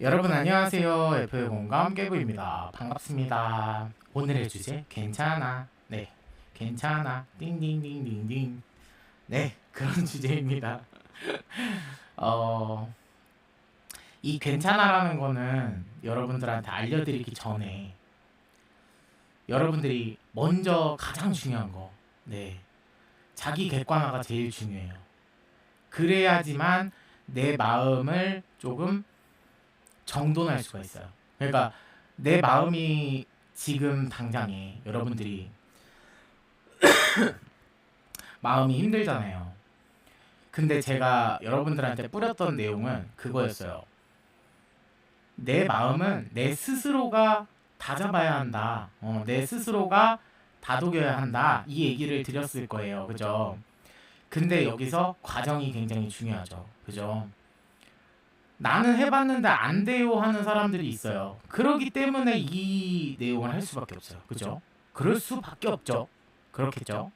여러분 안녕하세요. F의 공감 깨부입니다. 반갑습니다. 오늘의 주제 괜찮아. 네, 괜찮아. 띵띵띵띵띵. 네, 그런 주제입니다. 어, 이 괜찮아라는 거는 여러분들한테 알려드리기 전에 여러분들이 먼저 가장 중요한 거, 네, 자기 객관화가 제일 중요해요. 그래야지만 내 마음을 조금 정돈할 수가 있어요. 그러니까 내 마음이 지금 당장에 여러분들이 마음이 힘들잖아요. 근데 제가 여러분들한테 뿌렸던 내용은 그거였어요. 내 마음은 내 스스로가 다잡아야 한다. 내 스스로가 다독여야 한다. 이 얘기를 드렸을 거예요. 그죠? 근데 여기서 과정이 굉장히 중요하죠. 그죠? 나는 해봤는데 안 돼요 하는 사람들이 있어요. 그러기 때문에 이 내용을 할 수밖에 없어요. 그죠? 그럴 수밖에 없죠. 그렇겠죠?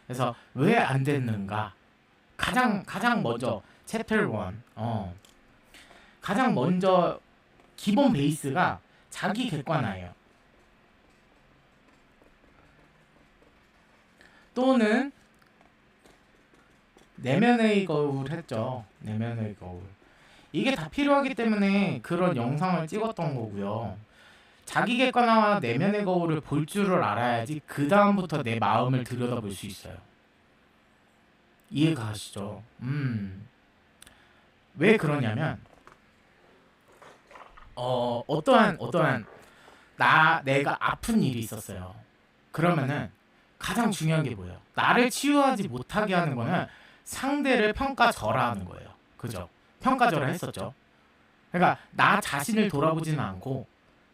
그래서 왜 안 됐는가? 가장 먼저 챕터 1. 가장 먼저 기본 베이스가 자기 객관화예요. 또는 내면의 거울 했죠. 내면의 거울. 이게 다 필요하기 때문에 그런 영상을 찍었던 거고요. 자기 객관화와 내면의 거울을 볼 줄을 알아야지 그 다음부터 내 마음을 들여다볼 수 있어요. 이해가 가시죠? 왜 그러냐면 어떠한 내가 아픈 일이 있었어요. 그러면은 가장 중요한 게 뭐예요? 나를 치유하지 못하게 하는 거는 상대를 평가절하하는 거예요. 그죠? 평가절하 했었죠. 그러니까 나 자신을 돌아보지는 않고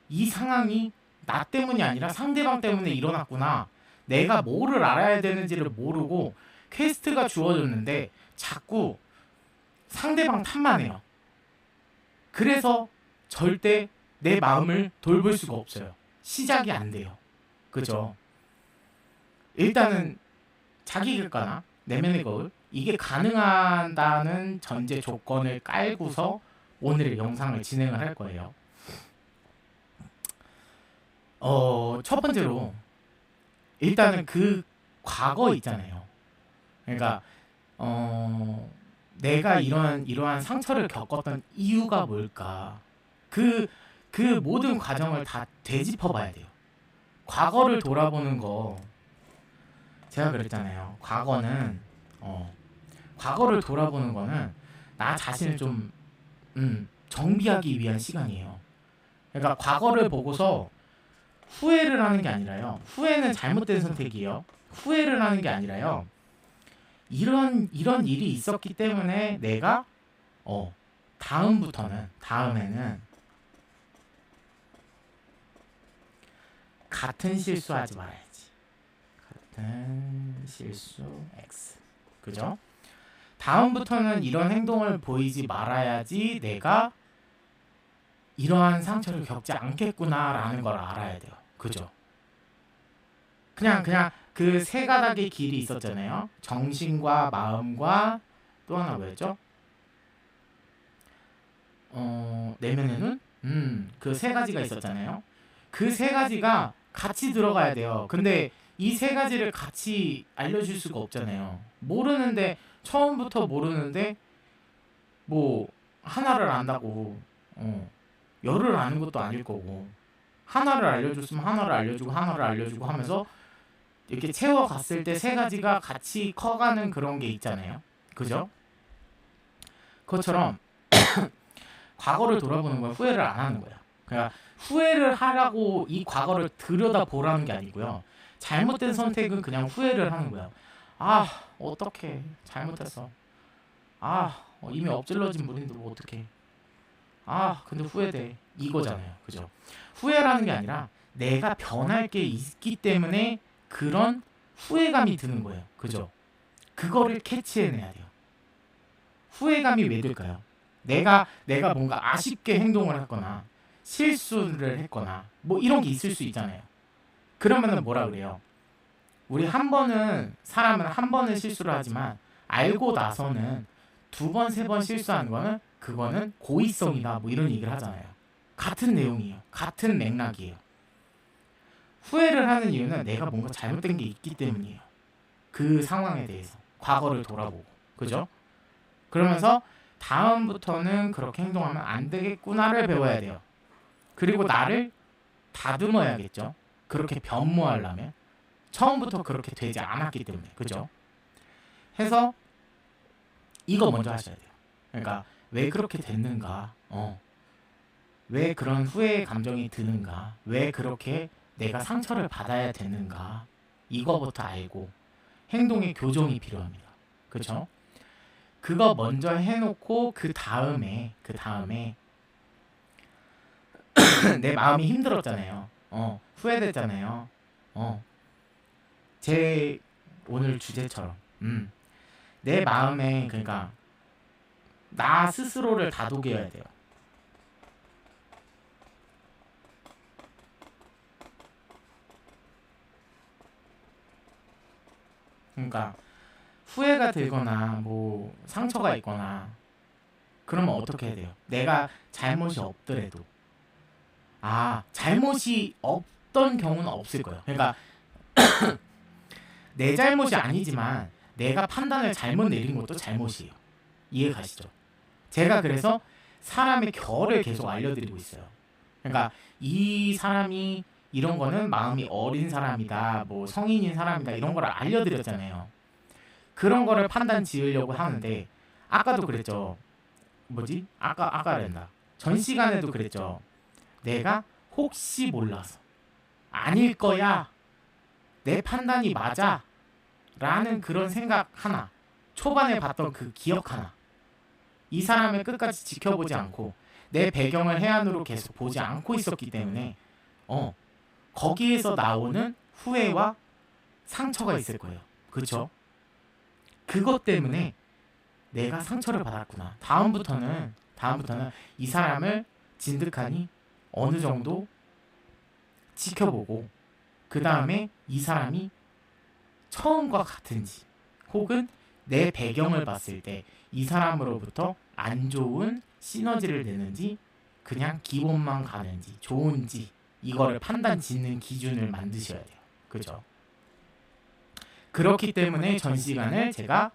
이 상황이 나 때문이 아니라 상대방 때문에 일어났구나. 내가 뭐를 알아야 되는지를 모르고 퀘스트가 주어졌는데 자꾸 상대방 탓만 해요. 그래서 절대 내 마음을 돌볼 수가 없어요. 시작이 안 돼요. 그죠? 일단은 자기 객관화, 내면의 거울, 이게 가능하다는 전제 조건을 깔고서 오늘의 영상을 진행을 할 거예요. 첫 번째로 일단은 그 과거 있잖아요. 그러니까 내가 이러한 상처를 겪었던 이유가 뭘까? 그 모든 과정을 다 되짚어봐야 돼요. 과거를 돌아보는 거 제가 그랬잖아요. 과거를 돌아보는 거는 나 자신을 좀 정비하기 위한 시간이에요. 그러니까 과거를 보고서 후회를 하는 게 아니라요. 후회는 잘못된 선택이에요. 후회를 하는 게 아니라요. 이런 일이 있었기 때문에 내가 다음에는 같은 실수하지 말아야지. 같은 실수 X. 그죠? 다음부터는 이런 행동을 보이지 말아야지 내가 이러한 상처를 겪지 않겠구나라는 걸 알아야 돼요. 그죠? 그냥 그 세 가닥의 길이 있었잖아요. 정신과 마음과 또 하나 뭐였죠? 내면에는 그 세 가지가 있었잖아요. 그 세 가지가 같이 들어가야 돼요. 근데 이 세 가지를 같이 알려줄 수가 없잖아요. 처음부터 모르는데 뭐 하나를 안다고 열을 아는 것도 아닐 거고, 하나를 알려줬으면 하나를 알려주고 하면서 이렇게 채워갔을 때 세 가지가 같이 커가는 그런 게 있잖아요. 그죠? 그것처럼 과거를 돌아보는 건 후회를 안 하는 거야. 그러니까 후회를 하라고 이 과거를 들여다보라는 게 아니고요. 잘못된 선택은 그냥 후회를 하는 거야. 어떡해. 잘못했어. 이미 엎질러진 물인데 뭐 어떡해. 근데 후회돼. 이거잖아요. 그죠? 후회라는 게 아니라 내가 변할 게 있기 때문에 그런 후회감이 드는 거예요. 그죠? 그거를 캐치해내야 돼요. 후회감이 왜 들까요? 내가 뭔가 아쉽게 행동을 했거나 실수를 했거나 뭐 이런 게 있을 수 있잖아요. 그러면은 뭐라 그래요? 사람은 한 번은 실수를 하지만 알고 나서는 두 번, 세 번 실수하는 거는 그거는 고의성이다 뭐 이런 얘기를 하잖아요. 같은 내용이에요. 같은 맥락이에요. 후회를 하는 이유는 내가 뭔가 잘못된 게 있기 때문이에요. 그 상황에 대해서 과거를 돌아보고, 그죠? 그러면서 다음부터는 그렇게 행동하면 안 되겠구나를 배워야 돼요. 그리고 나를 다듬어야겠죠. 그렇게 변모하려면 처음부터 그렇게 되지 않았기 때문에, 그죠? 해서 이거 먼저 하셔야 돼요. 그러니까 왜 그렇게 됐는가, 왜 그런 후회의 감정이 드는가, 왜 그렇게 내가 상처를 받아야 되는가, 이거부터 알고 행동의 교정이 필요합니다. 그쵸? 그거 먼저 해놓고 그 다음에 내 마음이 힘들었잖아요. 후회됐잖아요. 제 오늘 주제처럼 내 마음에 그러니까 나 스스로를 다독여야 돼요. 그러니까 후회가 들거나 뭐 상처가 있거나 그러면 어떻게 해야 돼요? 내가 잘못이 없더라도 잘못이 없던 경우는 없을 거예요. 그러니까 내 잘못이 아니지만 내가 판단을 잘못 내린 것도 잘못이에요. 이해 가시죠? 제가 그래서 사람의 결을 계속 알려드리고 있어요. 그러니까 이 사람이 이런 거는 마음이 어린 사람이다, 뭐 성인인 사람이다 이런 걸 알려드렸잖아요. 그런 거를 판단 지으려고 하는데 아까도 그랬죠. 아까랬나? 전 시간에도 그랬죠. 내가 혹시 몰라서 아닐 거야, 내 판단이 맞아 라는 그런 생각 하나, 초반에 봤던 그 기억 하나, 이 사람을 끝까지 지켜보지 않고 내 배경을 해안으로 계속 보지 않고 있었기 때문에 거기에서 나오는 후회와 상처가 있을 거예요. 그렇죠? 그것 때문에 내가 상처를 받았구나. 다음부터는 이 사람을 진득하니 어느 정도 지켜보고 그 다음에 이 사람이 처음과 같은지 혹은 내 배경을 봤을 때 이 사람으로부터 안 좋은 시너지를 내는지 그냥 기본만 가는지 좋은지 이거를 판단 짓는 기준을 만드셔야 돼요. 그죠? 그렇기 때문에 전 시간을 제가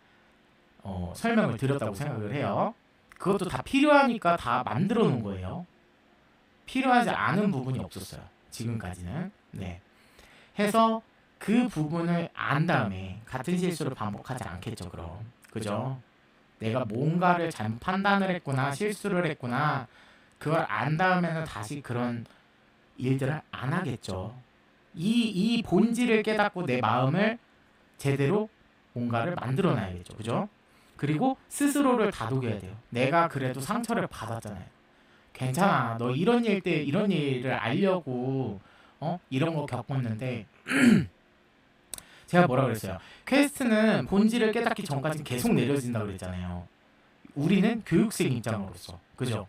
설명을 드렸다고 생각을 해요. 그것도 다 필요하니까 다 만들어 놓은 거예요. 필요하지 않은 부분이 없었어요. 지금까지는. 네. 해서 그 부분을 안 다음에 같은 실수를 반복하지 않겠죠. 그럼. 그죠? 내가 뭔가를 잘못 판단을 했구나, 실수를 했구나, 그걸 안 다음에는 다시 그런 일들을 안 하겠죠. 이 본질을 깨닫고 내 마음을 제대로 뭔가를 만들어 놔야겠죠. 그죠? 그리고 스스로를 다독여야 돼요. 내가 그래도 상처를 받았잖아요. 괜찮아. 너 이런 일 때 이런 일을 알려고 이런 거 겪었는데 제가 뭐라 그랬어요? 퀘스트는 본질을 깨닫기 전까지는 계속 내려진다고 그랬잖아요. 우리는 교육생 입장으로서. 그죠?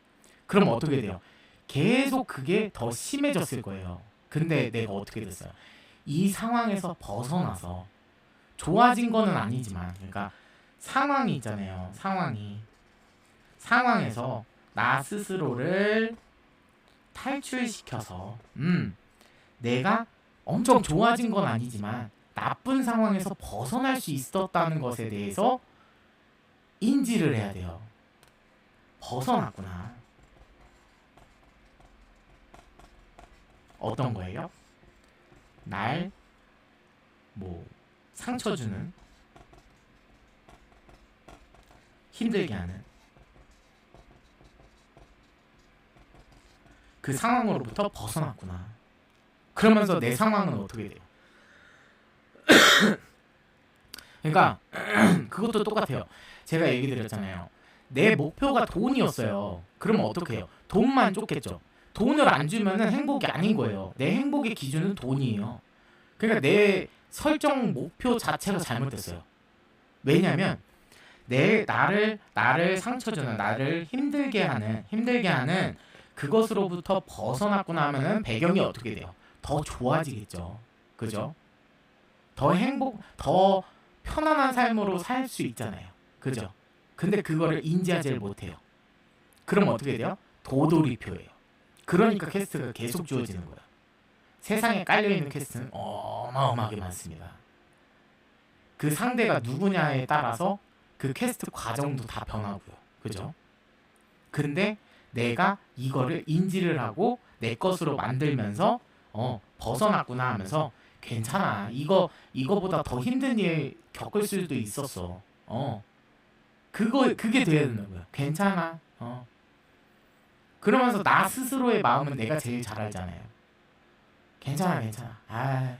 그럼 어떻게 돼요? 계속 그게 더 심해졌을 거예요. 근데 내가 어떻게 됐어요? 이 상황에서 벗어나서 좋아진 거는 아니지만 그러니까 상황이 있잖아요. 상황에서 나 스스로를 탈출시켜서 내가 엄청 좋아진 건 아니지만 나쁜 상황에서 벗어날 수 있었다는 것에 대해서 인지를 해야 돼요. 벗어났구나. 어떤 거예요? 날 상처 주는, 힘들게 하는 그 상황으로부터 벗어났구나. 그러면서 내 상황은 어떻게 돼요? 그러니까 그것도 똑같아요. 제가 얘기 드렸잖아요. 내 목표가 돈이었어요. 그러면 어떻게 해요? 돈만 쫓겠죠. 돈을 안 주면은 행복이 아닌 거예요. 내 행복의 기준은 돈이에요. 그러니까 내 설정 목표 자체가 잘못됐어요. 왜냐면 나를 상처 주는, 나를 힘들게 하는 그것으로부터 벗어났구나 하면은 배경이 어떻게 돼요? 더 좋아지겠죠. 그죠? 더 편안한 삶으로 살 수 있잖아요. 그죠? 근데 그거를 인지하지를 못해요. 그럼 어떻게 돼요? 도돌이표예요. 그러니까 퀘스트가 계속 주어지는 거야. 세상에 깔려있는 퀘스트는 어마어마하게 많습니다. 그 상대가 누구냐에 따라서 그 퀘스트 과정도 다 변하고요. 그죠? 근데 내가 이거를 인지를 하고 내 것으로 만들면서 벗어났구나 하면서 괜찮아. 이거보다 더 힘든 일 겪을 수도 있었어. 그게 돼야 된다고요. 괜찮아. 그러면서 나 스스로의 마음은 내가 제일 잘 알잖아요. 괜찮아, 괜찮아.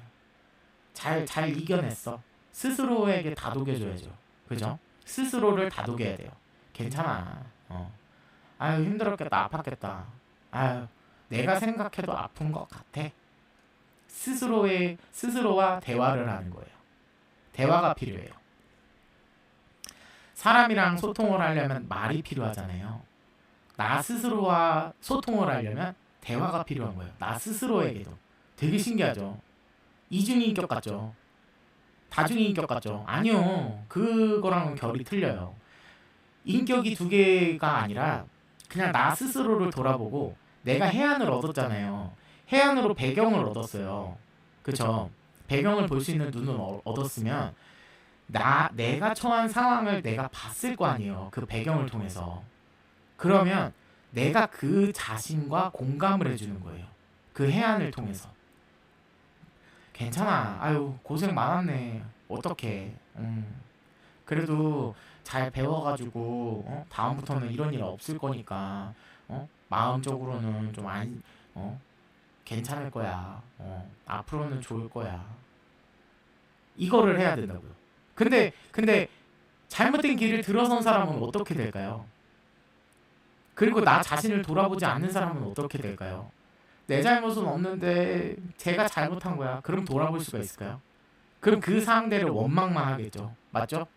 잘 이겨냈어. 스스로에게 다독여줘야죠. 그죠? 스스로를 다독여야 돼요. 괜찮아. 아유, 힘들었겠다. 아팠겠다. 아유, 내가 생각해도 아픈 것 같아. 스스로와 대화를 하는 거예요. 대화가 필요해요. 사람이랑 소통을 하려면 말이 필요하잖아요. 나 스스로와 소통을 하려면 대화가 필요한 거예요. 나 스스로에게도. 되게 신기하죠. 이중인격 같죠. 다중인격 같죠. 아니요. 그거랑은 결이 틀려요. 인격이 두 개가 아니라 그냥 나 스스로를 돌아보고 내가 해안을 얻었잖아요. 해안으로 배경을 얻었어요. 그쵸? 배경을 볼 수 있는 눈을 얻었으면 내가 처한 상황을 내가 봤을 거 아니에요. 그 배경을 통해서. 그러면 내가 그 자신과 공감을 해주는 거예요. 그 해안을 통해서. 괜찮아. 아유, 고생 많았네. 어떡해. 그래도 잘 배워가지고 다음부터는 이런 일 없을 거니까 마음적으로는 좀 괜찮을 거야. 앞으로는 좋을 거야. 이거를 해야 된다고요. 근데 잘못된 길을 들어선 사람은 어떻게 될까요? 그리고 나 자신을 돌아보지 않는 사람은 어떻게 될까요? 내 잘못은 없는데 제가 잘못한 거야. 그럼 돌아볼 수가 있을까요? 그럼 그 상대를 원망만 하겠죠. 맞죠?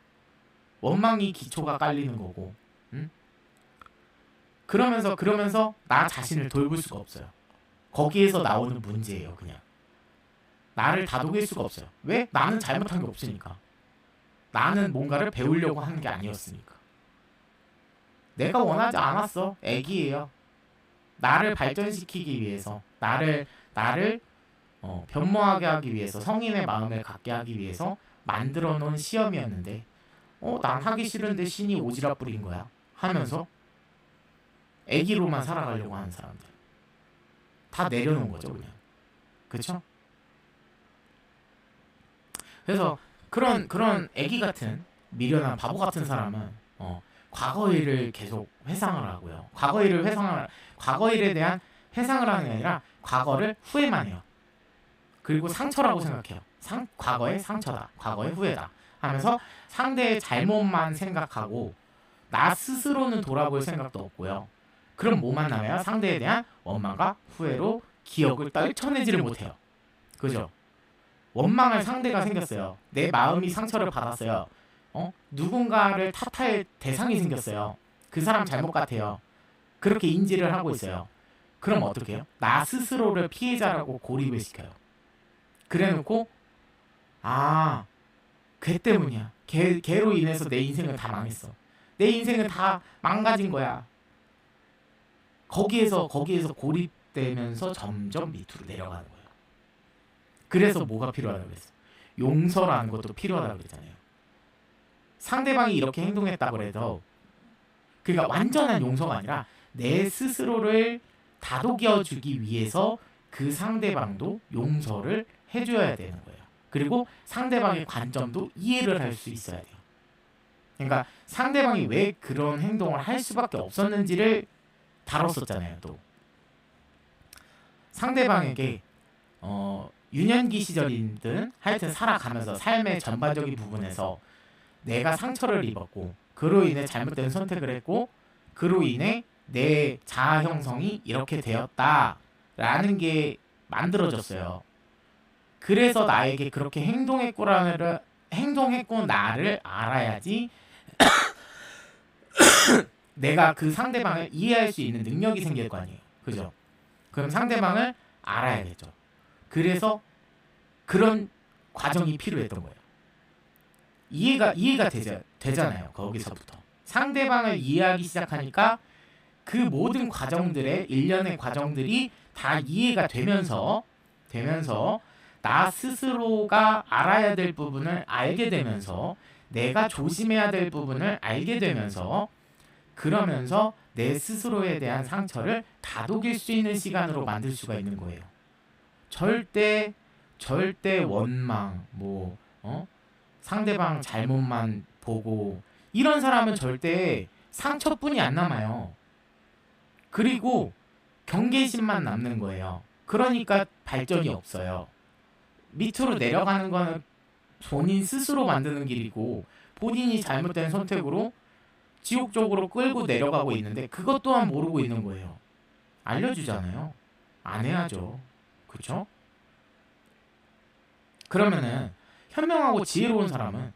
원망이 기초가 깔리는 거고. 응? 그러면서 나 자신을 돌볼 수가 없어요. 거기에서 나오는 문제예요. 그냥 나를 다독일 수가 없어요. 왜? 나는 잘못한 게 없으니까. 나는 뭔가를 배우려고 하는 게 아니었으니까. 내가 원하지 않았어. 애기예요. 나를 발전시키기 위해서, 나를 변모하게 하기 위해서, 성인의 마음을 갖게 하기 위해서 만들어 놓은 시험이었는데 난 하기 싫은데 신이 오지랖 부린 거야 하면서 애기로만 살아가려고 하는 사람들 다 내려놓은 거죠. 그냥. 그쵸? 그래서 그런 애기 같은 미련한 바보 같은 사람은 과거 일을 계속 회상을 하고요. 과거 일에 대한 회상을 하는 게 아니라 과거를 후회만 해요. 그리고 상처라고 생각해요. 과거의 상처다. 과거의 후회다. 하면서 상대의 잘못만 생각하고 나 스스로는 돌아볼 생각도 없고요. 그럼 뭐만 남아요? 상대에 대한 원망과 후회로 기억을 떨쳐내지를 못해요. 그죠? 원망할 상대가 생겼어요. 내 마음이 상처를 받았어요. 누군가를 탓할 대상이 생겼어요. 그 사람 잘못 같아요. 그렇게 인지를 하고 있어요. 그럼 어떻게 해요? 나 스스로를 피해자라고 고립을 시켜요. 그래놓고 걔 때문이야. 걔로 인해서 내 인생은 다 망했어. 내 인생은 다 망가진 거야. 거기에서 고립되면서 점점 밑으로 내려가는 거예요. 그래서 뭐가 필요하다고 그랬어? 용서라는 것도 필요하다고 그랬잖아요. 상대방이 이렇게 행동했다고 해도 그러니까 완전한 용서가 아니라 내 스스로를 다독여주기 위해서 그 상대방도 용서를 해줘야 되는 거예요. 그리고 상대방의 관점도 이해를 할 수 있어야 돼요. 그러니까 상대방이 왜 그런 행동을 할 수밖에 없었는지를 다뤘었잖아요. 또 상대방에게 유년기 시절이든 하여튼 살아가면서 삶의 전반적인 부분에서 내가 상처를 입었고 그로 인해 잘못된 선택을 했고 그로 인해 내 자아 형성이 이렇게 되었다라는 게 만들어졌어요. 그래서 나에게 그렇게 행동했고 나를 알아야지 내가 그 상대방을 이해할 수 있는 능력이 생길 거 아니에요. 그죠? 그럼 상대방을 알아야겠죠. 그래서 그런 과정이 필요했던 거예요. 이해가 되잖아요. 거기서부터 상대방을 이해하기 시작하니까 그 모든 과정들의 일련의 과정들이 다 이해가 되면서 나 스스로가 알아야 될 부분을 알게 되면서 내가 조심해야 될 부분을 알게 되면서 그러면서 내 스스로에 대한 상처를 다독일 수 있는 시간으로 만들 수가 있는 거예요. 절대 원망 상대방 잘못만 보고 이런 사람은 절대 상처뿐이 안 남아요. 그리고 경계심만 남는 거예요. 그러니까 발전이 없어요. 밑으로 내려가는 거는 본인 스스로 만드는 길이고 본인이 잘못된 선택으로 지옥 쪽으로 끌고 내려가고 있는데 그것 또한 모르고 있는 거예요. 알려주잖아요. 안 해야죠. 그쵸? 그러면은 현명하고 지혜로운 사람은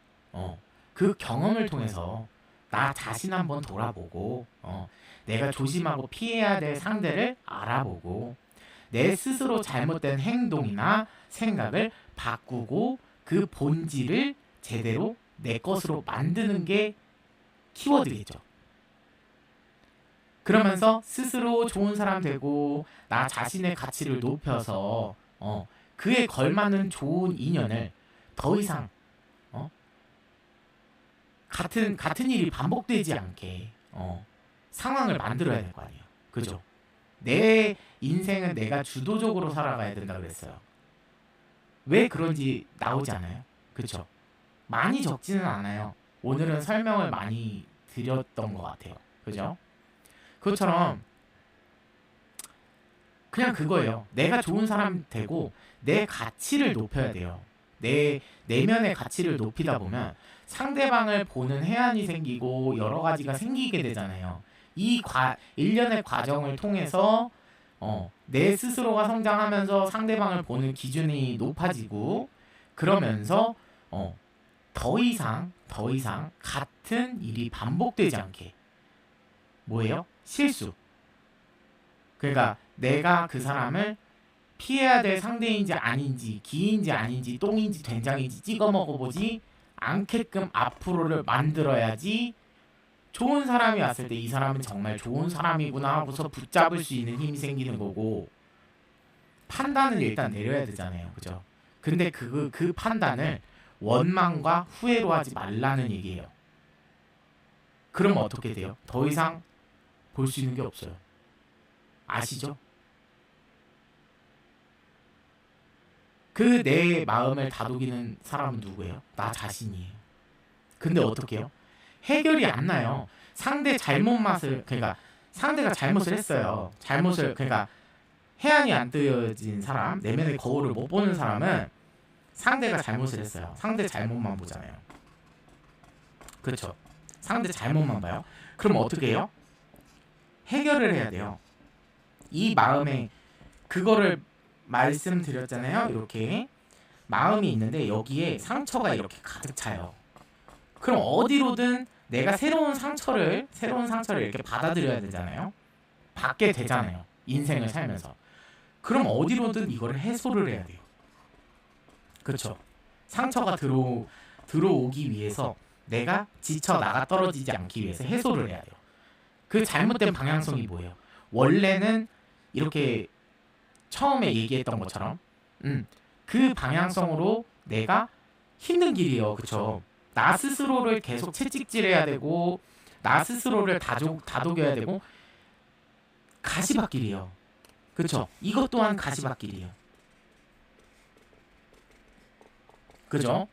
그 경험을 통해서 나 자신 한번 돌아보고 내가 조심하고 피해야 될 상대를 알아보고 내 스스로 잘못된 행동이나 생각을 바꾸고 그 본질을 제대로 내 것으로 만드는 게 키워드겠죠. 그러면서 스스로 좋은 사람 되고 나 자신의 가치를 높여서 그에 걸맞는 좋은 인연을 더 이상 같은 일이 반복되지 않게 상황을 만들어야 될 거 아니에요. 그죠? 내 인생은 내가 주도적으로 살아가야 된다 그랬어요. 왜 그런지 나오지 않아요? 그쵸? 많이 적지는 않아요. 오늘은 설명을 많이 드렸던 것 같아요. 그죠? 그것처럼 그냥 그거예요. 내가 좋은 사람 되고 내 가치를 높여야 돼요. 내 내면의 가치를 높이다 보면 상대방을 보는 해안이 생기고 여러 가지가 생기게 되잖아요. 일련의 과정을 통해서 내 스스로가 성장하면서 상대방을 보는 기준이 높아지고 그러면서 더 이상 같은 일이 반복되지 않게 뭐예요? 실수. 그러니까 내가 그 사람을 피해야 될 상대인지 아닌지 기인지 아닌지 똥인지 된장인지 찍어 먹어보지 않게끔 앞으로를 만들어야지 좋은 사람이 왔을 때 이 사람은 정말 좋은 사람이구나 하고서 붙잡을 수 있는 힘이 생기는 거고 판단을 일단 내려야 되잖아요. 그죠? 근데 그 판단을 원망과 후회로 하지 말라는 얘기예요. 그럼 어떻게 돼요? 더 이상 볼 수 있는 게 없어요. 아시죠? 그 내 마음을 다독이는 사람은 누구예요? 나 자신이에요. 근데 어떻게 해요? 해결이 안 나요. 그러니까 상대가 잘못을 했어요. 그러니까 해안이 안 뜨여진 사람, 내면의 거울을 못 보는 사람은 상대가 잘못을 했어요. 상대 잘못만 보잖아요. 그렇죠? 상대 잘못만 봐요. 그럼 어떻게 해요? 해결을 해야 돼요. 이 마음에 그거를 말씀드렸잖아요. 이렇게 마음이 있는데 여기에 상처가 이렇게 가득 차요. 그럼 어디로든 내가 새로운 상처를 이렇게 받아들여야 되잖아요. 받게 되잖아요. 인생을 살면서. 그럼 어디로든 이거를 해소를 해야 돼요. 그렇죠? 상처가 들어오기 위해서 내가 지쳐 나가 떨어지지 않기 위해서 해소를 해야 돼요. 그 잘못된 방향성이 뭐예요? 원래는 이렇게 처음에 얘기했던 것처럼 그 방향성으로 내가 힘든 길이에요. 그쵸? 나 스스로를 계속 채찍질해야 되고 나 스스로를 다독여야 되고 가시밭길이에요. 그쵸? 이것 또한 가시밭길이에요. 그죠?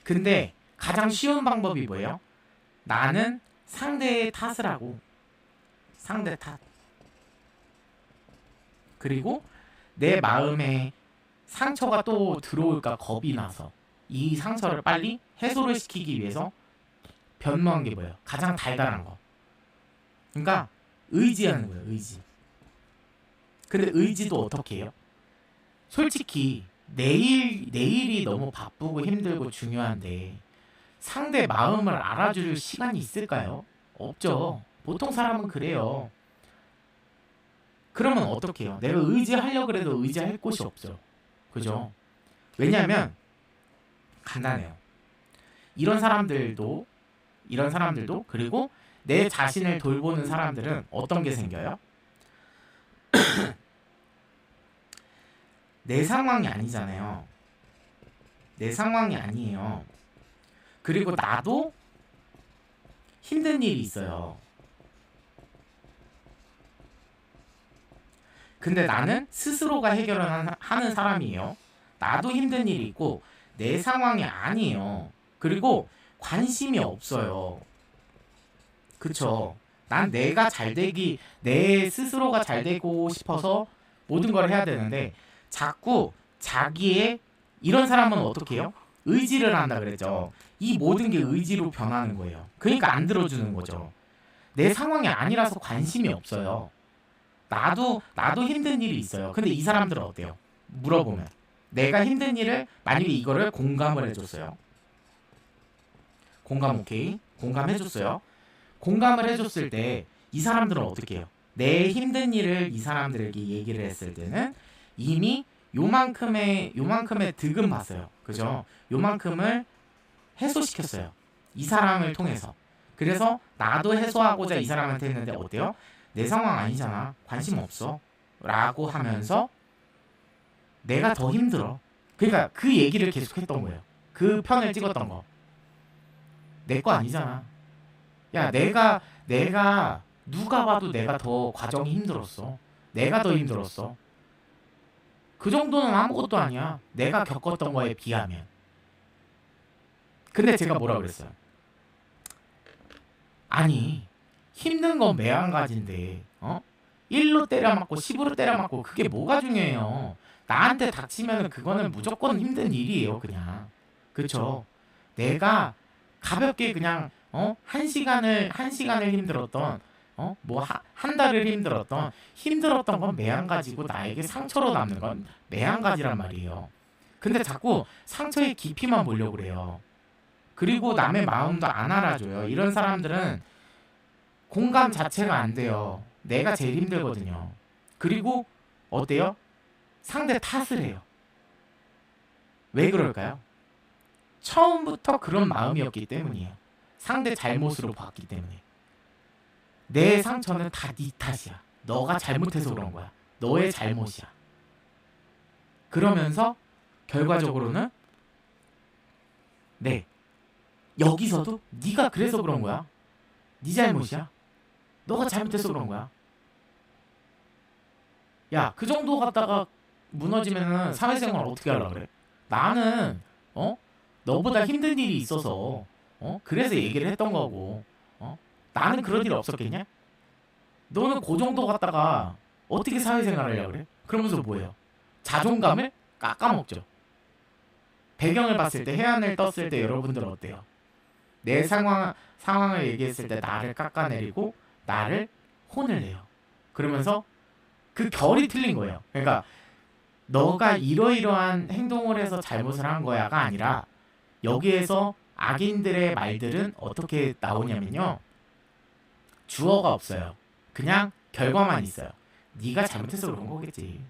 근데 가장 쉬운 방법이 뭐예요? 나는 상대의 탓을 하고 상대 탓 그리고 내 마음에 상처가 또 들어올까 겁이 나서 이 상처를 빨리 해소를 시키기 위해서 변모한 게 뭐예요? 가장 달달한 거. 그러니까 의지하는 거예요. 의지. 근데 의지도 어떻게 해요? 솔직히 내일이 너무 바쁘고 힘들고 중요한데 상대 마음을 알아줄 시간이 있을까요? 없죠. 보통 사람은 그래요. 그러면 어떻게 해요? 내가 의지하려고 그래도 의지할 곳이 없죠. 그죠? 왜냐하면 간단해요. 이런 사람들도 그리고 내 자신을 돌보는 사람들은 어떤 게 생겨요? 내 상황이 아니잖아요. 내 상황이 아니에요. 그리고 나도 힘든 일이 있어요. 근데 나는 스스로가 해결을 하는 사람이에요. 나도 힘든 일이 있고 내 상황이 아니에요. 그리고 관심이 없어요. 그쵸? 난 내가 잘되기, 내 스스로가 잘되고 싶어서 모든 걸 해야 되는데 자꾸 자기의, 이런 사람은 어떻게 해요? 의지를 한다 그랬죠. 이 모든 게 의지로 변하는 거예요. 그러니까 안 들어주는 거죠. 내 상황이 아니라서 관심이 없어요. 나도 힘든 일이 있어요. 근데 이 사람들은 어때요? 물어보면 내가 힘든 일을, 만약에 이거를 공감을 해줬어요. 공감 오케이. 공감해줬어요. 공감을 해줬을 때 이 사람들은 어떻게 해요? 내 힘든 일을 이 사람들에게 얘기를 했을 때는 이미 요만큼의 득은 봤어요. 그죠? 요만큼을 해소시켰어요. 이 사람을 통해서. 그래서 나도 해소하고자 이 사람한테 했는데 어때요? 내 상황 아니잖아. 관심 없어. 라고 하면서 내가 더 힘들어. 그러니까 그 얘기를 계속 했던 거예요. 그 편을 찍었던 거. 내 거 아니잖아. 야, 내가 누가 봐도 내가 더 과정이 힘들었어. 내가 더 힘들었어. 그 정도는 아무것도 아니야. 내가 겪었던 거에 비하면. 근데 제가 뭐라 그랬어요? 아니, 힘든 건 매한가지인데 1로 때려맞고 10으로 때려맞고 그게 뭐가 중요해요. 나한테 닥치면 그거는 무조건 힘든 일이에요. 그냥. 그쵸? 내가 가볍게 그냥 한 시간을 힘들었던 뭐 한 달을 힘들었던 건 매한가지고 나에게 상처로 남는 건 매한가지란 말이에요. 근데 자꾸 상처의 깊이만 보려고 그래요. 그리고 남의 마음도 안 알아줘요. 이런 사람들은 공감 자체가 안 돼요. 내가 제일 힘들거든요. 그리고 어때요? 상대 탓을 해요. 왜 그럴까요? 처음부터 그런 마음이었기 때문이에요. 상대 잘못으로 봤기 때문에. 내 상처는 다 네 탓이야. 너가 잘못해서 그런 거야. 너의 잘못이야. 그러면서 결과적으로는 네, 여기서도 네가 그래서 그런 거야. 네 잘못이야. 너가 잘못해서 그런 거야. 야, 그 정도 갖다가 무너지면은 사회생활 어떻게 하려고 그래? 나는 너보다 힘든 일이 있어서 그래서 얘기를 했던 거고 나는 그런 일 없었겠냐? 너는 그 정도 갖다가 어떻게 사회생활 하려고 그래? 그러면서 뭐예요? 자존감을 깎아먹죠. 배경을 봤을 때, 해안을 떴을 때 여러분들은 어때요? 내 상황을 얘기했을 때 나를 깎아내리고 나를 혼을 내요. 그러면서 그 결이 틀린 거예요. 그러니까 너가 이러이러한 행동을 해서 잘못을 한 거야가 아니라 여기에서 악인들의 말들은 어떻게 나오냐면요. 주어가 없어요. 그냥 결과만 있어요. 네가 잘못해서 그런 거겠지.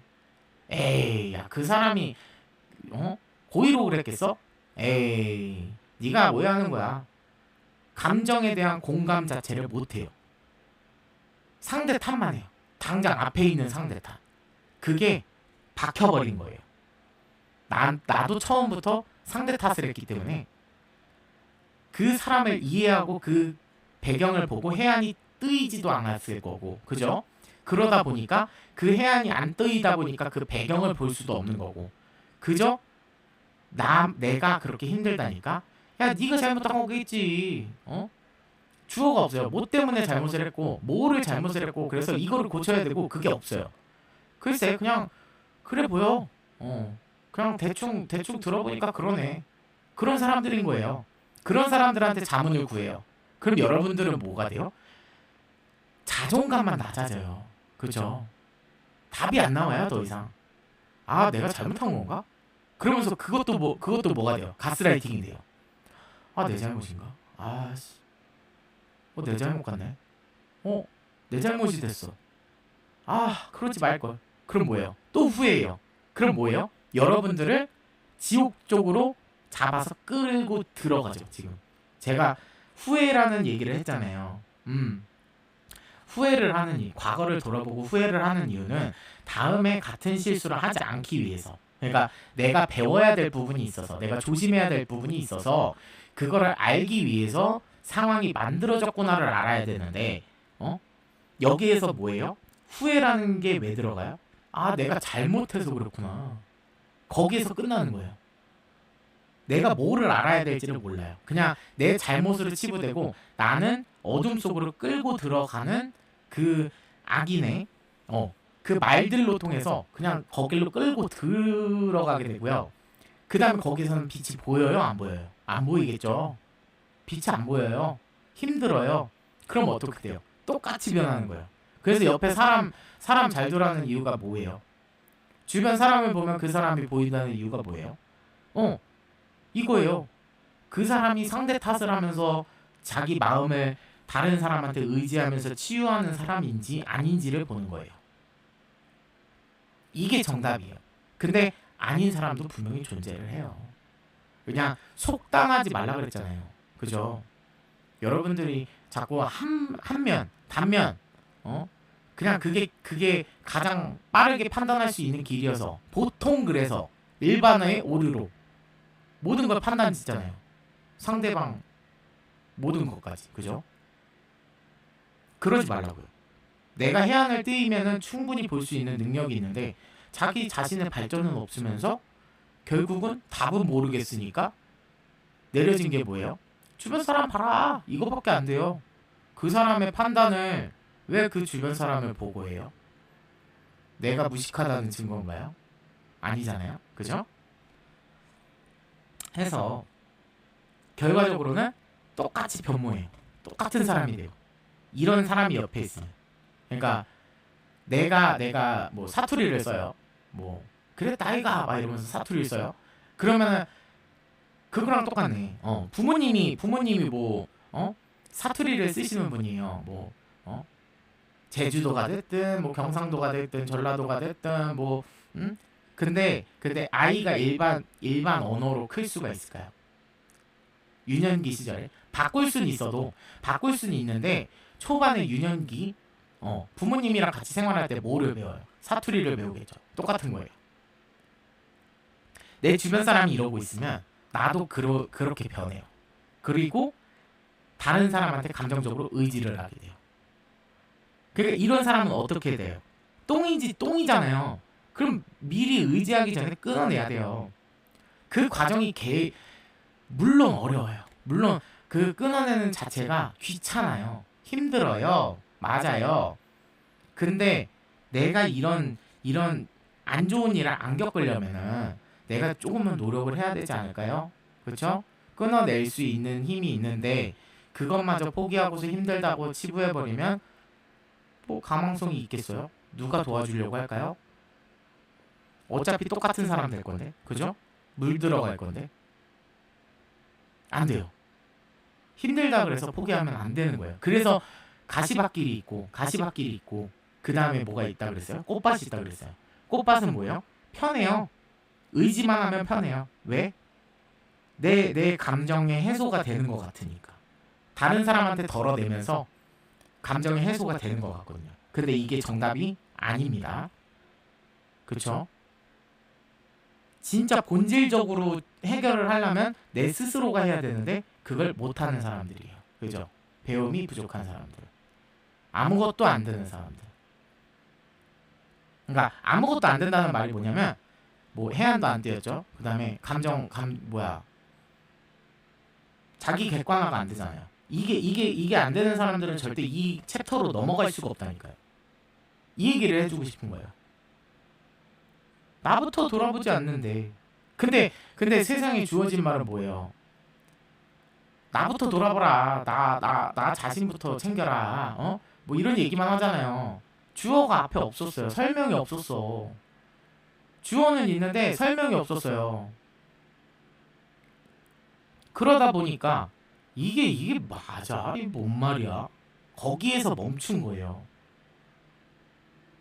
에이, 야, 그 사람이 고의로 그랬겠어? 에이, 네가 오해하는 거야. 감정에 대한 공감 자체를 못해요. 상대 탓만 해요. 당장 앞에 있는 상대 탓. 그게 박혀버린 거예요. 나도 처음부터 상대 탓을 했기 때문에 그 사람을 이해하고 그 배경을 보고 해안이 뜨이지도 않았을 거고, 그죠? 그러다 보니까 그 해안이 안 뜨이다 보니까 그 배경을 볼 수도 없는 거고, 그죠? 내가 그렇게 힘들다니까? 야, 네가 잘못한 거겠지. 주어가 없어요. 뭐 때문에 잘못을 했고, 뭐를 잘못을 했고, 그래서 이거를 고쳐야 되고, 그게 없어요. 글쎄, 그냥 그래 보여. 그냥 대충 들어보니까 그러네. 그런 사람들인 거예요. 그런 사람들한테 자문을 구해요. 그럼 여러분들은 뭐가 돼요? 자존감만 낮아져요. 그죠? 답이 안 나와요, 더 이상. 아, 내가 잘못한 건가? 그러면서 그것도 뭐가 돼요? 가스라이팅이 돼요. 아, 내 잘못인가? 아씨. 내 잘못 같네. 내 잘못이 됐어. 아, 그러지 말걸. 그럼 뭐예요? 또 후회해요. 그럼 뭐예요? 여러분들을 지옥 쪽으로 잡아서 끌고 들어가죠. 지금 제가 후회라는 얘기를 했잖아요. 후회를 하는 과거를 돌아보고 후회를 하는 이유는 다음에 같은 실수를 하지 않기 위해서. 그러니까 내가 배워야 될 부분이 있어서, 내가 조심해야 될 부분이 있어서 그거를 알기 위해서 상황이 만들어졌구나를 알아야 되는데, 여기에서 뭐예요? 후회라는 게 왜 들어가요? 아, 내가 잘못해서 그렇구나. 거기에서 끝나는 거예요. 내가 뭐를 알아야 될지를 몰라요. 그냥 내 잘못으로 치부되고 나는 어둠 속으로 끌고 들어가는 그 악인의 그 말들로 통해서 그냥 거길로 끌고 들어가게 되고요. 그 다음에 거기서는 빛이 보여요? 안 보여요? 안 보이겠죠. 빛이 안 보여요. 힘들어요. 그럼 어떻게 돼요? 똑같이 변하는 거예요. 그래서 옆에 사람 잘 두라는 이유가 뭐예요? 주변 사람을 보면 그 사람이 보인다는 이유가 뭐예요? 이거예요. 그 사람이 상대 탓을 하면서 자기 마음을 다른 사람한테 의지하면서 치유하는 사람인지 아닌지를 보는 거예요. 이게 정답이에요. 근데 아닌 사람도 분명히 존재를 해요. 그냥 속당하지 말라 그랬잖아요. 그죠? 여러분들이 자꾸 단면, 그냥 그게 가장 빠르게 판단할 수 있는 길이어서 보통 그래서 일반화의 오류로 모든 걸 판단 짓잖아요. 상대방 모든 것까지. 그죠? 그러지 말라고요. 내가 해안을 띄면은 충분히 볼 수 있는 능력이 있는데 자기 자신의 발전은 없으면서 결국은 답은 모르겠으니까 내려진 게 뭐예요? 주변 사람 봐라. 이거밖에 안 돼요. 그 사람의 판단을 왜 그 주변 사람을 보고 해요? 내가 무식하다는 증거인가요? 아니잖아요. 그죠? 해서 결과적으로는 똑같이 변모해요. 똑같은 사람이 돼요. 이런 사람이 옆에 있으면. 그러니까 내가 뭐 사투리를 써요. 뭐 그래 따위가 막 이러면서 사투리를 써요. 그러면은 그거랑 똑같네. 부모님이 뭐 사투리를 쓰시는 분이에요. 뭐 제주도가 됐든 뭐 경상도가 됐든 전라도가 됐든 뭐 근데 아이가 일반 언어로 클 수가 있을까요? 유년기 시절에 바꿀 수는 있는데 초반에 유년기 부모님이랑 같이 생활할 때 뭐를 배워요? 사투리를 배우겠죠. 똑같은 거예요. 내 주변 사람이 이러고 있으면 나도 그렇게 변해요. 그리고 다른 사람한테 감정적으로 의지를 하게 돼요. 그러니까 이런 사람은 어떻게 돼요? 똥이잖아요. 그럼 미리 의지하기 전에 끊어내야 돼요. 그 과정이 물론 어려워요. 물론 그 끊어내는 자체가 귀찮아요. 힘들어요. 맞아요. 근데 내가 이런 안 좋은 일을 안 겪으려면은 내가 조금은 노력을 해야 되지 않을까요? 그렇죠? 끊어낼 수 있는 힘이 있는데 그것마저 포기하고서 힘들다고 치부해버리면 뭐 가망성이 있겠어요? 누가 도와주려고 할까요? 어차피 똑같은 사람 될 건데, 그죠? 물 들어갈 건데 안 돼요. 힘들다 그래서 포기하면 안 되는 거예요. 그래서 가시밭길이 있고 그 다음에 뭐가 있다 그랬어요? 꽃밭이 있다 그랬어요. 꽃밭은 뭐예요? 편해요. 의지만 하면 편해요. 왜? 내 감정의 해소가 되는 것 같으니까. 다른 사람한테 덜어내면서 감정의 해소가 되는 것 같거든요. 근데 이게 정답이 아닙니다. 그쵸? 진짜 본질적으로 해결을 하려면 내 스스로가 해야 되는데 그걸 못하는 사람들이에요. 그죠? 배움이 부족한 사람들. 아무것도 안 되는 사람들. 그러니까 아무것도 안 된다는 말이 뭐냐면 뭐 해안도 안 되었죠. 그 다음에 자기 객관화가 안 되잖아요. 이게 안 되는 사람들은 절대 이 챕터로 넘어갈 수가 없다니까요. 이 얘기를 해주고 싶은 거예요. 나부터 돌아보지 않는데. 근데 세상에 주어진 말은 뭐예요? 나부터 돌아보라. 나 자신부터 챙겨라. 뭐 이런 얘기만 하잖아요. 주어가 앞에 없었어요. 설명이 없었어. 주어는 있는데 설명이 없었어요. 그러다 보니까 이게 맞아? 이게 뭔 말이야? 거기에서 멈춘 거예요.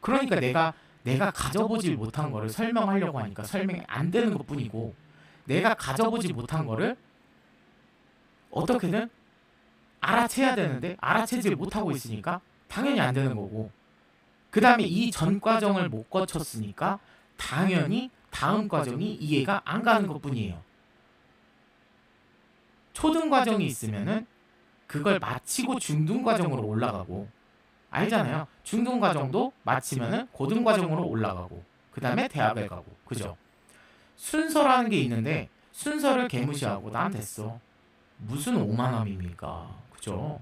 그러니까 내가 가져보질 못한 거를 설명하려고 하니까 설명이 안 되는 것뿐이고 내가 가져보지 못한 거를 어떻게든 알아채야 되는데 알아채질 못하고 있으니까 당연히 안 되는 거고, 그 다음에 이 전 과정을 못 거쳤으니까 당연히 다음 과정이 이해가 안 가는 것뿐이에요. 초등 과정이 있으면은 그걸 마치고 중등 과정으로 올라가고, 알잖아요. 중등 과정도 마치면은 고등 과정으로 올라가고, 그 다음에 대학을 가고, 그죠? 순서라는 게 있는데 순서를 개무시하고 난 됐어, 무슨 오만함입니까? 그죠?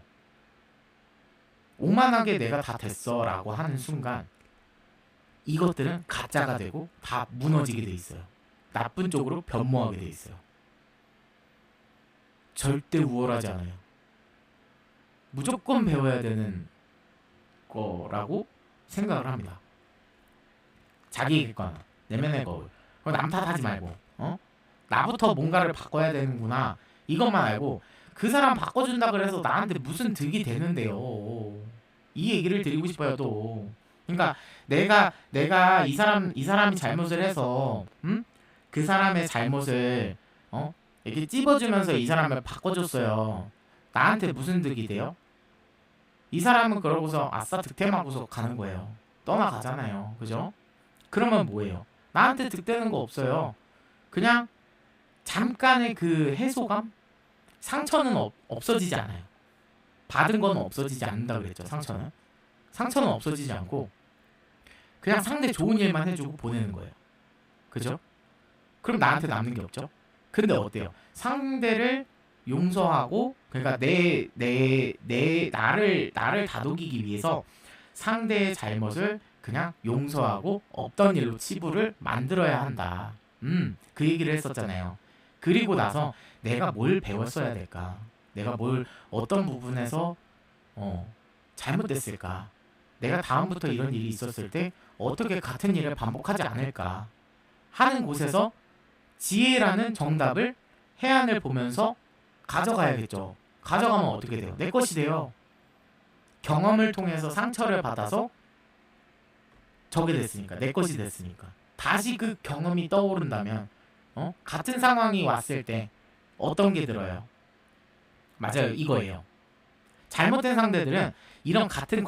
오만하게 내가 다 됐어 라고 하는 순간 이것들은 가짜가 되고 다 무너지게 돼 있어요. 나쁜 쪽으로 변모하게 돼 있어요. 절대 우월하지 않아요. 무조건 배워야 되는 거라고 생각을 합니다. 자기 객관, 내면의 거울. 남 탓하지 말고, 나부터 뭔가를 바꿔야 되는구나, 이것만 알고, 그 사람 바꿔준다 그래서 나한테 무슨 득이 되는데요. 이 얘기를 드리고 싶어요 또. 그러니까 내가 이 사람이 잘못을 해서, 그 사람의 잘못을 이렇게 찝어주면서 이 사람을 바꿔줬어요. 나한테 무슨 득이 돼요? 이 사람은 그러고서 아싸 득템하고서 가는 거예요. 떠나가잖아요. 그죠? 그러면 뭐예요? 나한테 득되는 거 없어요. 그냥 잠깐의 그 해소감? 상처는 없어지지 않아요. 받은 건 없어지지 않는다 그랬죠. 상처는 없어지지 않고 그냥 상대 좋은 일만 해주고 보내는 거예요. 그죠? 그럼 나한테 남는 게 없죠. 근데 어때요? 상대를 용서하고, 그러니까 나를 다독이기 위해서 상대의 잘못을 그냥 용서하고 없던 일로 치부를 만들어야 한다. 그 얘기를 했었잖아요. 그리고 나서 내가 뭘 배웠어야 될까? 내가 어떤 부분에서 잘못됐을까? 내가 다음부터 이런 일이 있었을 때 어떻게 같은 일을 반복하지 않을까? 하는 곳에서 지혜라는 정답을, 해안을 보면서 가져가야겠죠. 가져가면 어떻게 돼요? 내 것이 돼요. 경험을 통해서 상처를 받아서 저게 됐으니까, 내 것이 됐으니까. 다시 그 경험이 떠오른다면 같은 상황이 왔을 때 어떤 게 들어요? 맞아요, 이거예요. 잘못된 상대들은 이런 같은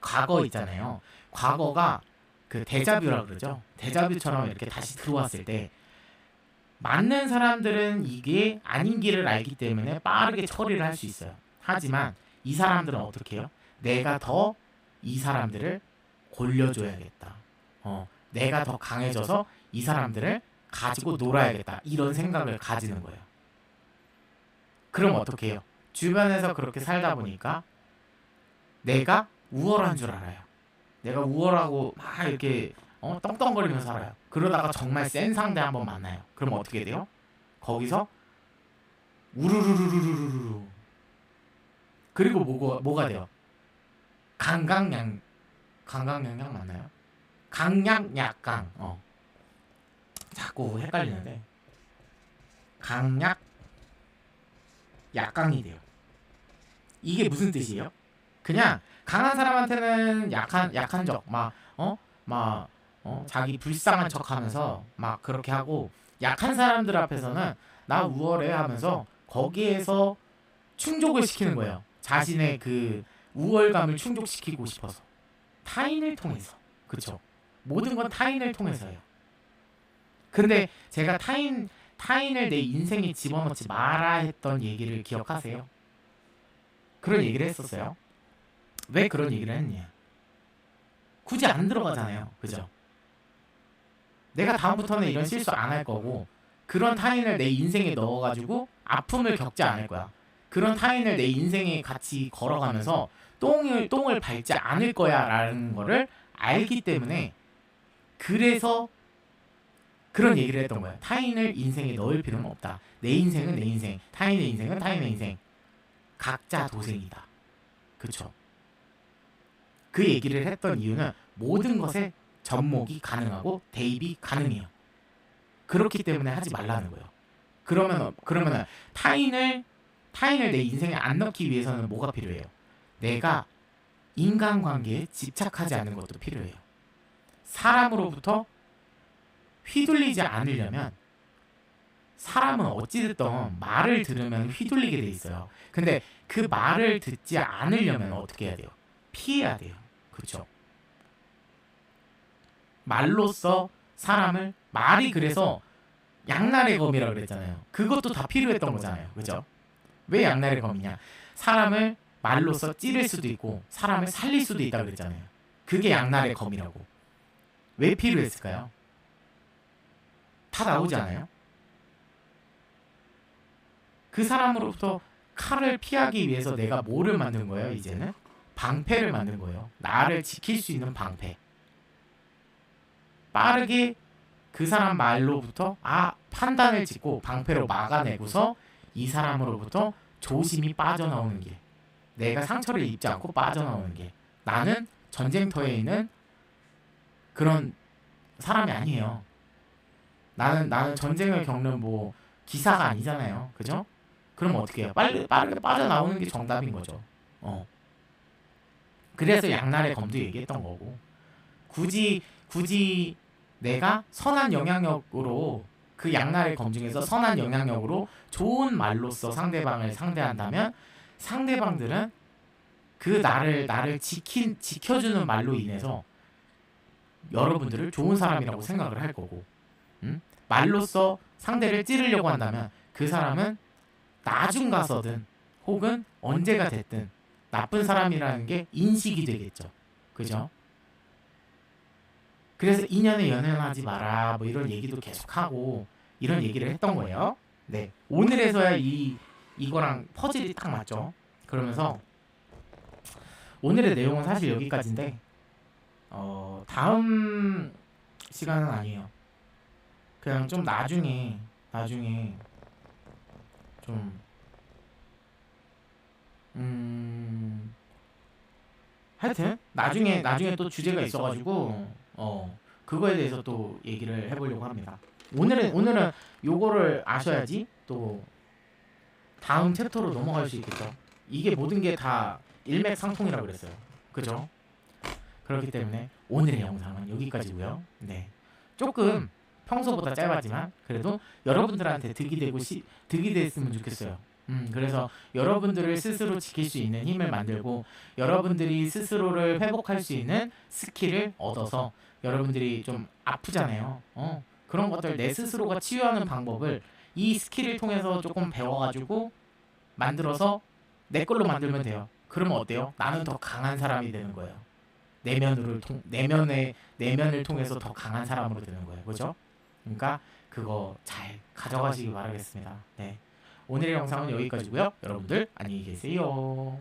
과거 있잖아요. 과거가 그 데자뷰라 그러죠. 데자뷰처럼 이렇게 다시 들어왔을 때 맞는 사람들은 이게 아닌 길을 알기 때문에 빠르게 처리를 할 수 있어요. 하지만 이 사람들은 어떻게 해요? 내가 더 이 사람들을 골려줘야겠다. 내가 더 강해져서 이 사람들을 가지고 놀아야겠다. 이런 생각을 가지는 거예요. 그럼 어떻게 해요? 주변에서 그렇게 살다 보니까 내가 우월한 줄 알아요. 내가 우월하고 막 이렇게 떵떵거리면서 살아요. 그러다가 정말 센 상대 한번 만나요. 그럼 어떻게 돼요? 거기서 우르르르르르르. 그리고 뭐가 돼요? 강강약약 맞나요? 강약약강. 자꾸 헷갈리는데 강약약강이 돼요. 이게 무슨 뜻이에요? 그냥 강한 사람한테는 약한 척, 자기 불쌍한 척하면서 막 그렇게 하고, 약한 사람들 앞에서는 나 우월해 하면서 거기에서 충족을 시키는 거예요. 자신의 그 우월감을 충족시키고 싶어서. 타인을 통해서. 그쵸? 모든 건 타인을 통해서예요. 근데 제가 타인을 내 인생에 집어넣지 마라 했던 얘기를 기억하세요? 그런 얘기를 했었어요. 왜 그런 얘기를 했냐? 굳이 안 들어가잖아요. 그죠? 내가 다음부터는 이런 실수 안 할 거고, 그런 타인을 내 인생에 넣어가지고 아픔을 겪지 않을 거야. 그런 타인을 내 인생에 같이 걸어가면서 똥을 밟지 않을 거야 라는 거를 알기 때문에, 그래서 그런 얘기를 했던 거야. 타인을 인생에 넣을 필요는 없다. 내 인생은 내 인생, 타인의 인생은 타인의 인생. 각자 도생이다. 그쵸? 그 얘기를 했던 이유는 모든 것에 접목이 가능하고 대입이 가능해요. 그렇기 때문에 하지 말라는 거예요. 그러면 타인을 내 인생에 안 넣기 위해서는 뭐가 필요해요? 내가 인간관계에 집착하지 않는 것도 필요해요. 사람으로부터 휘둘리지 않으려면 사람은 어찌됐든 말을 들으면 휘둘리게 돼 있어요. 근데 그 말을 듣지 않으려면 어떻게 해야 돼요? 피해야 돼요. 그렇죠? 말로써 사람을 말이 그래서 양날의 검이라고 그랬잖아요. 그것도 다 필요했던 거잖아요. 그죠? 왜 양날의 검이냐? 사람을 말로써 찌를 수도 있고 사람을 살릴 수도 있다고 그랬잖아요. 그게 양날의 검이라고. 왜 필요했을까요? 다 나오지 않아요? 그 사람으로부터 칼을 피하기 위해서 내가 뭐를 만든 거예요? 이제는 방패를 만든 거예요. 나를 지킬 수 있는 방패. 빠르게 그 사람 말로부터 판단을 짓고 방패로 막아내고서 이 사람으로부터 조심히 빠져나오는 길. 내가 상처를 입지 않고 빠져나오는 길. 나는 전쟁터에 있는 그런 사람이 아니에요. 나는 전쟁을 겪는 뭐 기사가 아니잖아요. 그죠? 그럼 어떻게 해요? 빠르게 빠져나오는 게 정답인 거죠. 그래서 양날의 검도 얘기했던 거고. 굳이 내가 선한 영향력으로 그 양날의 검 중에서 선한 영향력으로 좋은 말로써 상대방을 상대한다면 상대방들은 그 나를 지켜주는 말로 인해서 여러분들을 좋은 사람이라고 생각을 할 거고, 말로써 상대를 찌르려고 한다면 그 사람은 나중 가서든 혹은 언제가 됐든 나쁜 사람이라는 게 인식이 되겠죠. 그죠? 그래서 인연에 연연하지 마라 뭐 이런 얘기도 계속하고 이런 얘기를 했던 거예요. 네, 오늘에서야 이거랑 퍼즐이 딱 맞죠. 그러면서 오늘의 내용은 사실 여기까지인데 다음 시간은 아니에요. 그냥 좀 나중에 좀 하여튼 나중에 또 주제가 있어가지고 그거에 대해서 또 얘기를 해보려고 합니다. 오늘은 요거를 아셔야지 또 다음 챕터로 넘어갈 수 있겠죠. 이게 모든 게 다 일맥상통이라고 그랬어요. 그죠? 그렇기 때문에 오늘의 영상은 여기까지고요. 네, 조금 평소보다 짧았지만 그래도 여러분들한테 득이 됐으면 좋겠어요. 그래서 여러분들을 스스로 지킬 수 있는 힘을 만들고 여러분들이 스스로를 회복할 수 있는 스킬을 얻어서 여러분들이 좀 아프잖아요. 그런 것들 내 스스로가 치유하는 방법을 이 스킬을 통해서 조금 배워가지고 만들어서 내 걸로 만들면 돼요. 그러면 어때요? 나는 더 강한 사람이 되는 거예요. 내면을 통해서 더 강한 사람으로 되는 거예요. 그죠? 그러니까 그거 잘 가져가시기 바라겠습니다. 네. 오늘의 영상은 여기까지고요. 여러분들 안녕히 계세요.